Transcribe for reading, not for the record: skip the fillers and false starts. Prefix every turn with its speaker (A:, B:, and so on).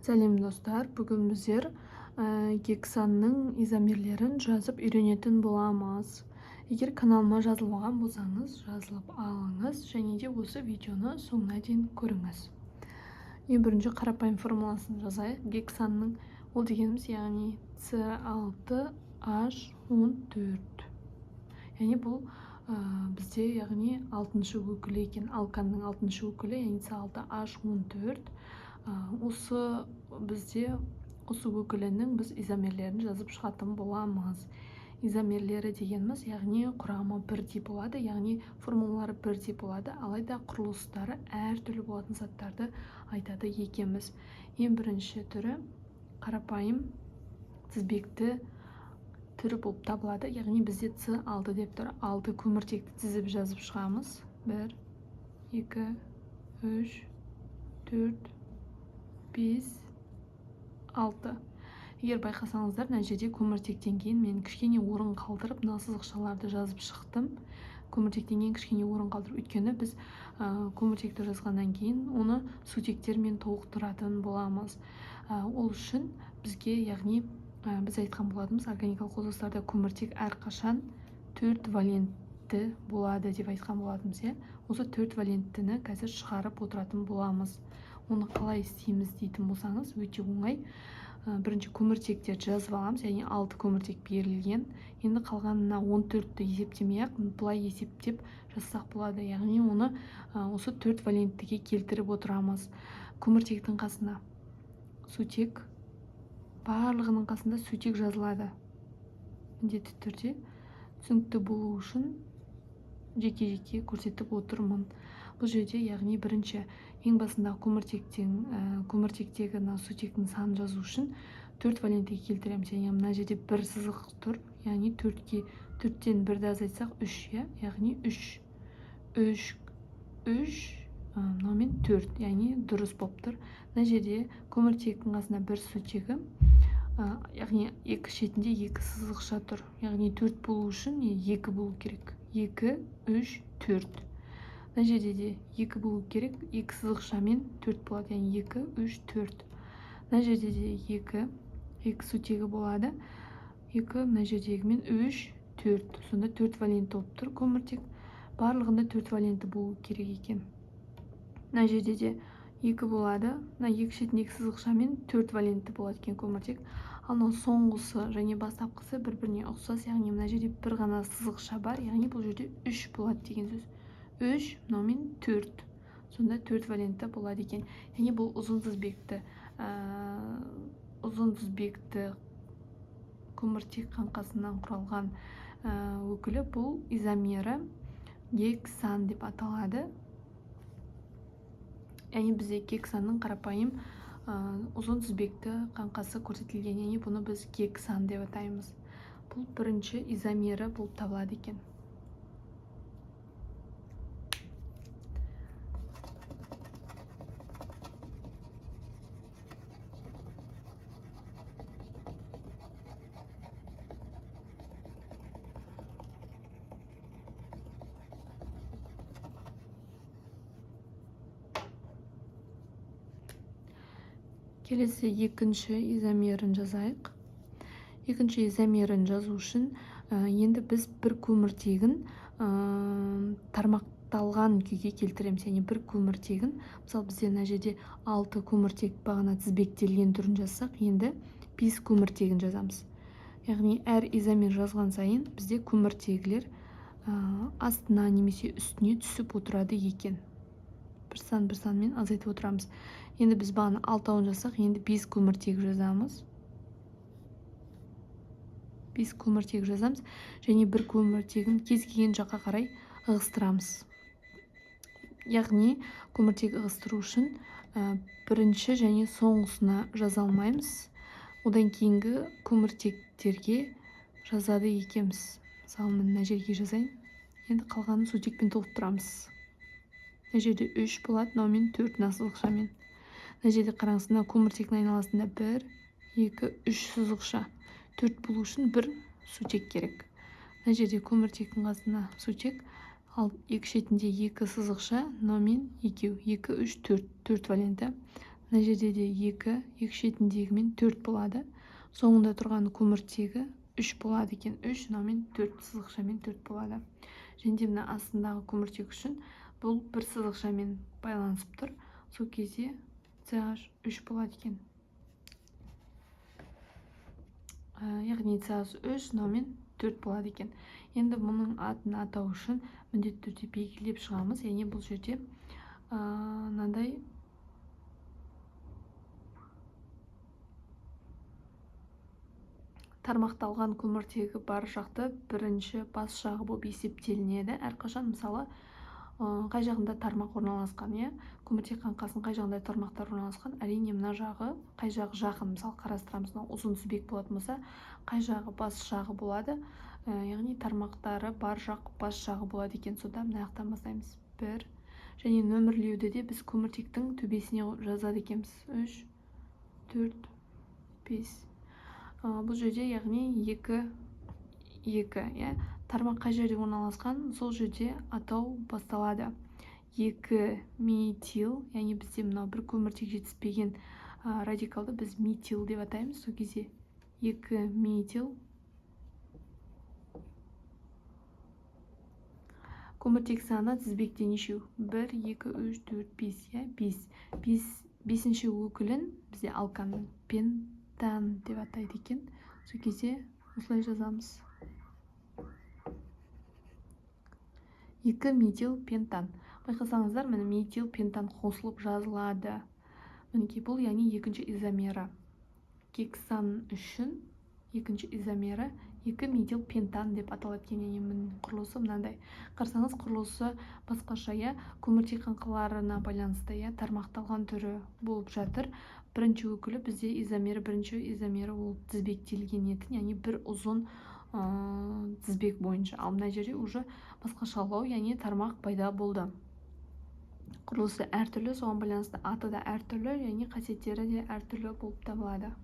A: Сәлем достар, бүгін біздер гексанның изомерлерін жазып үйренетін боламыз. Егер каналыма жазылмаған болсаңыз, жазылып алыңыз және де осы видеоны соңына дейін көріңіз. Ең бірінші қарапайым формуласын жазайық. Гексанның ол дегеніміз яғни С6H14. Яғни бұл бізде яғни 6-шы өкілі екен. Алканның 6-шы өкілі, яғни С6H14. Осы бізде осы өкілінің біз изомерлерін жазып шығатын боламыз. Изомерлері дегеніміз яғни құрамы бірдей болады, яғни формулалары бірдей болады, алайда құрылыстары әртүрлі болатын заттарды айтады екенбіз. Ең бірінші түрі қарапайым тізбекті түрі болып табылады, яғни бізде С6 деп тұр. 6 көміртекті тізіп жазып шығамыз. 1, 2, 3, 4, 5, 6. Егер байқасаңыздар, мына жерде көміртектен кейін мен кішкене орын қалдырып, мына сызықшаларды жазып шықтым. Көміртектен кейін кішкене орын қалдырып, өйткені біз көміртекті жазғаннан кейін оны сутектермен толықтыратын боламыз. Ол үшін бізге, яғни біз айтқан болатынбыз, органикалық қосылыстарда көміртек әрқашан 4 валентті болады деп айтқан болатынбыз. Осы 4 валенттіні қазір шығарып отыратын боламыз. Оны қалай істейміз дейтін болсаңыз, өте оңай. Бірінші көміртектерді жазып аламыз, яғни 6 көміртек берілген. Енді қалғанына 14-ті есептемей-ақ, бұлай есептеп жазсақ болады. Яғни оны осы 4 валенттіге келтіріп отырамыз. Көміртектің қасына сутек, барлығының қасында сутек жазылады. Міндетті түрде түсінікті болу үшін жеке-жеке көрсетіп отырмын. Бұл жерде, яғни бірінші ең басындағы көміртектегі сутектің санын жазу үшін 4 валентіге келтіреміз. Яғни мына жерде бір сызық тұр, яғни 4-тен 1-ді азайтсақ 3, яғни 3, мынамен 4, яғни дұрыс болып тұр. Мына жерде көміртектің қасында бір сутегі, яғни екі шетінде 2 сызықша тұр. Яғни 4 болу үшін 2 болу керек. 2, 3, 4. Мына жерде де 2 болу керек, 2 сызықшамен 4 болады, яғни 2, 3, 4. Мына жерде де 2 сутегі болады. 2, мына жердегімен 3, 4. Сонда 4 валенті болып тұр көміртек. Барлығында 4 валенті болу керек екен. Мына жерде де 2 болады. Мына 2 шетіндегі сызықшамен 4 валенті болады екен көміртек. Ал соңғысы және бастапқысы бір-біріне ұқсас, яғни мына жерде бір ғана сызықша бар, яғни бұл жерде 3 болады деген сөз. 3, мынаумен 4. Сонда 4 валенті болады екен. Яғни бұл ұзын тізбекті көміртек қаңқасынан құралған өкілі, бұл изомері гексан деп аталады. Яғни бізде гексанның қарапайым ұзын тізбекті қаңқасы көрсетілген, яғни бұны біз гексан деп атаймыз. Бұл бірінші изомері болып табылады екен. Келесі екінші изомерін жазайық. Екінші изомерін жазу үшін енді біз бір көміртегін тармақталған күйге келтіреміз. Яғни бір көміртегін, мысалы бізде мына жерде 6 көміртек бағана тізбектелген түрін жазсақ, енді 5 көміртегін жазамыз. Яғни әр изомер жазған сайын бізде көміртегілер астына немесе үстіне түсіп отырады екен. Бір санмен азайтып отырамыз. Енді біз бағана 6-ын жазсақ, енді 5 көміртек жазамыз. 5 көміртек жазамыз, және бір көміртегін кез келген жаққа қарай ығыстырамыз. Яғни көміртек ығыстыру үшін бірінші және соңғысына жаза алмаймыз. Одан кейінгі көміртектерге жазады екенбіз. Мысалы, мына жерге жазайын. Енді қалғанын сутекпен толықтырамыз. Мына жерде 3 болады, мынаумен 4 сызықшамен. Мына жерде қараңыз, мына көміртектің айналасында 1, 2, 3 сызықша. 4 болу үшін бір сутек керек. Мына жерде көміртектің қасына сутек, ал екі шетінде 2 сызықша, мынаумен 2, 2, 3, 4 валенті. мына жерде де 2, екі шетіндегімен 4 болады. Соңында тұрған көміртегі 3 болады екен. 3, мынамен 4 сызықшамен 4 болады. Және де мына астындағы көміртек үшін бұл бір сызықшамен байланысып тұр. Сол кезде CH 3 болады екен. Яғни CH 3, мынамен 4 болады екен. Енді мұның атын атау үшін міндетті түрде белгілеп шығамыз. Яғни бұл жерде мынандай тармақталған көміртегі бар жақты бірінші бас жағы болып есептелінеді. Әрқашан мысалы қай жағында тармақ орналасқан, көміртек қаңқасының қай жағында тармақтар орналасқан, әрине мына жағы қай жағы жақын, мысалы қарастырамыз, ұзын тізбек болатын болса, қай жағы бас жағы болады, яғни тармақтары бар жақ бас жағы болады екен. Сонда мына жақтан бастаймыз. 1 және нөмірлеуді де біз көміртектің төбесіне жазады екенбіз. 3, 4, 5. Бұл жерде яғни 2, тармақ қай жерде орналасқан, сол жерде атау басталады. 2 метил, яғни бізде мынау бір көміртек жетіспеген радикалды біз метил деп атаймыз. Сол кезде 2 метил. Көміртек саны тізбекте нешеу? 1, 2, 3, 4, 5. 5-ші өкілін бізде алканның пентан деп атайды екен. Сол кезде осылай жазамыз. 2 метил пентан. Байқасаңыздар, міне метил пентан қосылып жазылады. Мінекей бұл яғни екінші изомері. Гексан үшін екінші изомері 2 метил пентан деп аталады екен. Яғни міне құрылысы мынандай. Қарсаңыз құрылысы басқаша, көміртек қаңқаларына байланысты, тармақталған түрі болып жатыр. Бірінші өкілі бізде изомері, бірінші изомері ол тізбектелген етін, яғни бір ұзын тізбек бойынша. Ал мына жерде уже басқашалау, яғни тармақ пайда болды. Құрылысы әртүрлі, соған байланысты аты да әртүрлі, яғни қасиеттері де әртүрлі болып табылады.